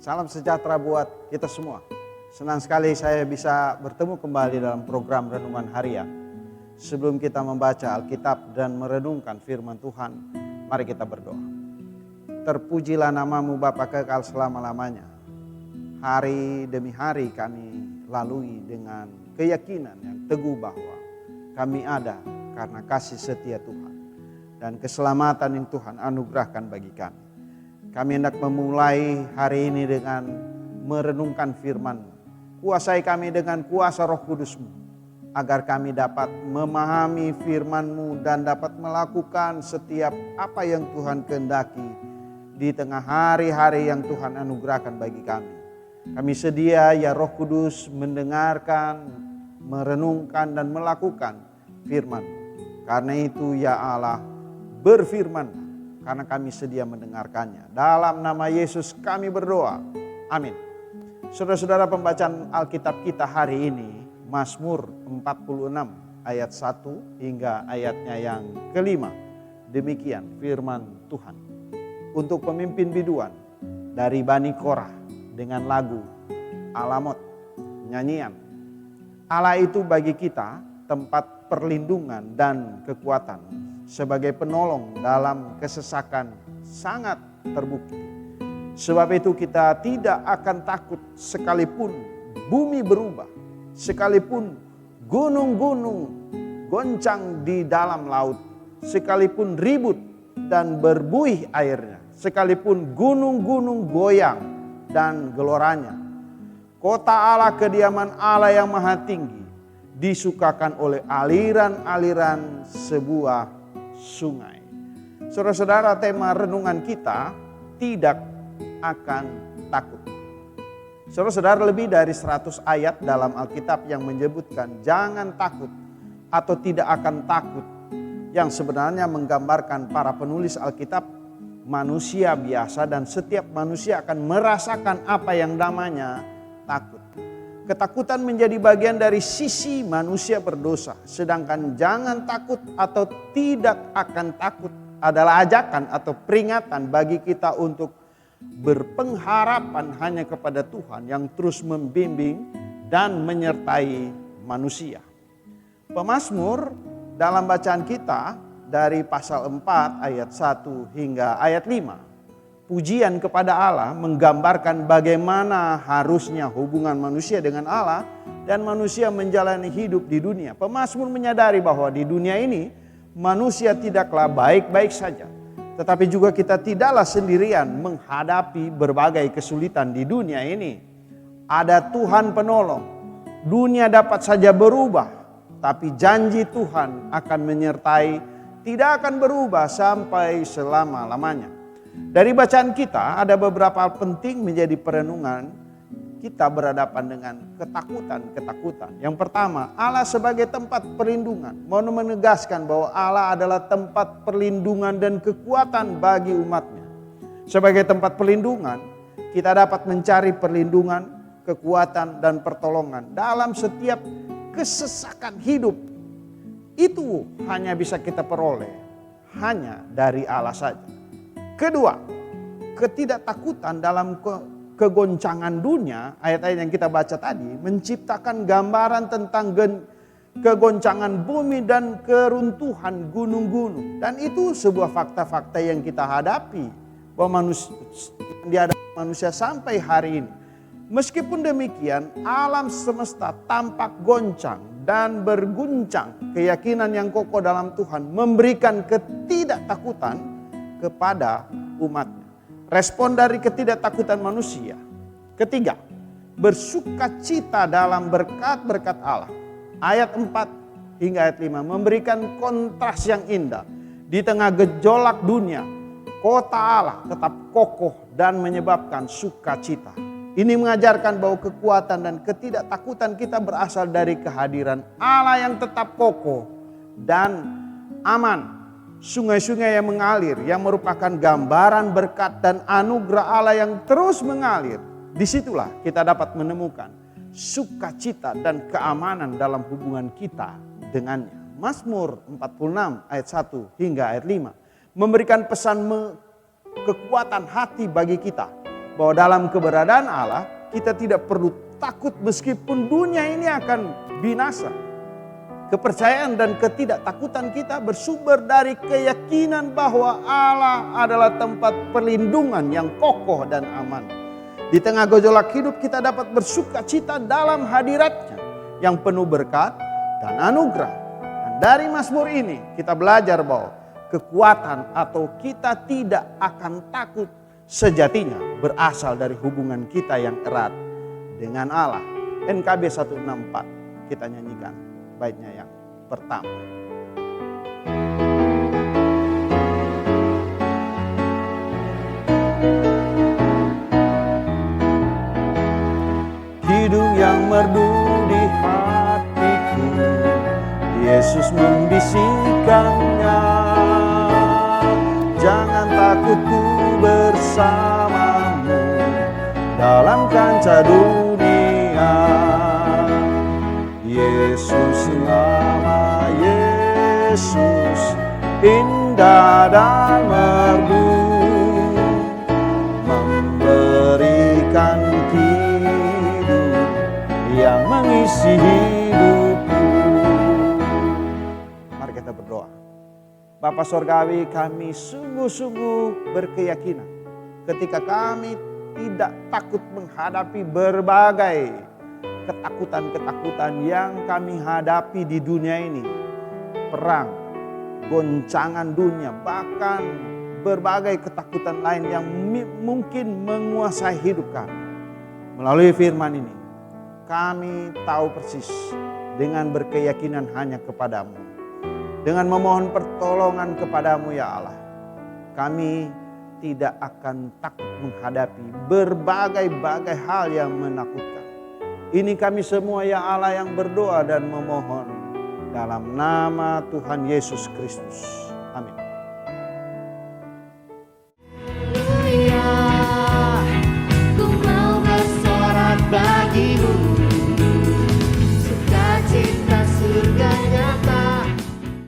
Salam sejahtera buat kita semua. Senang sekali saya bisa bertemu kembali dalam program Renungan Harian. Sebelum kita membaca Alkitab dan merenungkan firman Tuhan, mari kita berdoa. Terpujilah namamu Bapa kekal selama-lamanya. Hari demi hari kami lalui dengan keyakinan yang teguh bahwa kami ada karena kasih setia Tuhan dan keselamatan yang Tuhan anugerahkan bagi kami. Kami hendak memulai hari ini dengan merenungkan firman-Mu. Kuasai kami dengan kuasa Roh Kudus-Mu, agar kami dapat memahami firman-Mu dan dapat melakukan setiap apa yang Tuhan kehendaki di tengah hari-hari yang Tuhan anugerahkan bagi kami. Kami sedia ya Roh Kudus mendengarkan, merenungkan dan melakukan firman-Mu. Karena itu ya Allah, berfirman karena kami sedia mendengarkannya. Dalam nama Yesus kami berdoa. Amin. Saudara-saudara, pembacaan Alkitab kita hari ini Mazmur 46 ayat 1 hingga ayatnya yang kelima. Demikian firman Tuhan. Untuk pemimpin biduan dari Bani Korah dengan lagu Alamot, nyanyian. Allah itu bagi kita tempat perlindungan dan kekuatan. Sebagai penolong dalam kesesakan sangat terbukti. Sebab itu kita tidak akan takut sekalipun bumi berubah. Sekalipun gunung-gunung goncang di dalam laut. Sekalipun ribut dan berbuih airnya. Sekalipun gunung-gunung goyang dan geloranya. Kota Allah, kediaman Allah yang maha tinggi, disukakan oleh aliran-aliran sebuah sungai. Saudara-saudara, tema renungan kita tidak akan takut. Saudara-saudara, lebih dari 100 ayat dalam Alkitab yang menyebutkan jangan takut atau tidak akan takut, yang sebenarnya menggambarkan para penulis Alkitab manusia biasa dan setiap manusia akan merasakan apa yang namanya takut. Ketakutan menjadi bagian dari sisi manusia berdosa. Sedangkan jangan takut atau tidak akan takut adalah ajakan atau peringatan bagi kita untuk berpengharapan hanya kepada Tuhan yang terus membimbing dan menyertai manusia. Pemazmur dalam bacaan kita dari pasal 4 ayat 1 hingga ayat 5. Pujian kepada Allah menggambarkan bagaimana harusnya hubungan manusia dengan Allah dan manusia menjalani hidup di dunia. Pemazmur menyadari bahwa di dunia ini manusia tidaklah baik-baik saja. Tetapi juga kita tidaklah sendirian menghadapi berbagai kesulitan di dunia ini. Ada Tuhan penolong. Dunia dapat saja berubah, tapi janji Tuhan akan menyertai, tidak akan berubah sampai selama-lamanya. Dari bacaan kita ada beberapa hal penting menjadi perenungan kita berhadapan dengan ketakutan-ketakutan. Yang pertama, Allah sebagai tempat perlindungan. Mau menegaskan bahwa Allah adalah tempat perlindungan dan kekuatan bagi umatnya. Sebagai tempat perlindungan, kita dapat mencari perlindungan, kekuatan dan pertolongan dalam setiap kesesakan hidup. Itu hanya bisa kita peroleh hanya dari Allah saja. Kedua, ketidaktakutan dalam kegoncangan dunia, ayat-ayat yang kita baca tadi, menciptakan gambaran tentang kegoncangan bumi dan keruntuhan gunung-gunung. Dan itu sebuah fakta-fakta yang kita hadapi, bahwa manusia sampai hari ini. Meskipun demikian, alam semesta tampak goncang dan berguncang. Keyakinan yang kokoh dalam Tuhan memberikan ketidaktakutan kepada umatnya. Respon dari ketidaktakutan manusia. Ketiga, bersukacita dalam berkat-berkat Allah. Ayat 4 hingga ayat 5 memberikan kontras yang indah. Di tengah gejolak dunia, kota Allah tetap kokoh dan menyebabkan sukacita. Ini mengajarkan bahwa kekuatan dan ketidaktakutan kita berasal dari kehadiran Allah yang tetap kokoh dan aman. Sungai-sungai yang mengalir yang merupakan gambaran berkat dan anugerah Allah yang terus mengalir. Disitulah kita dapat menemukan sukacita dan keamanan dalam hubungan kita dengannya. Mazmur 46 ayat 1 hingga ayat 5 memberikan pesan kekuatan hati bagi kita. bahwa dalam keberadaan Allah kita tidak perlu takut meskipun dunia ini akan binasa. Kepercayaan dan ketidaktakutan kita bersumber dari keyakinan bahwa Allah adalah tempat perlindungan yang kokoh dan aman. Di tengah gejolak hidup kita dapat bersuka cita dalam hadiratnya yang penuh berkat dan anugerah. Dan dari Mazmur ini kita belajar bahwa kekuatan atau kita tidak akan takut sejatinya berasal dari hubungan kita yang erat dengan Allah. NKB 164 kita nyanyikan baitnya yang pertama. Hidung yang merdu di hatiku, Yesus membisikkannya. Jangan takut, ku bersamamu dalam kancah dunia. Yesus, nama Yesus indah dan merdu, memberikan hidup yang mengisi hidupku. Mari kita berdoa. Bapa Sorgawi, kami sungguh-sungguh berkeyakinan ketika kami tidak takut menghadapi berbagai ketakutan-ketakutan yang kami hadapi di dunia ini. Perang, goncangan dunia, bahkan berbagai ketakutan lain yang mungkin menguasai hidup kami. Melalui firman ini, kami tahu persis dengan berkeyakinan hanya kepadamu. Dengan memohon pertolongan kepadamu ya Allah, kami tidak akan takut menghadapi berbagai-bagai hal yang menakutkan. Ini kami semua ya Allah yang berdoa dan memohon dalam nama Tuhan Yesus Kristus. Amin.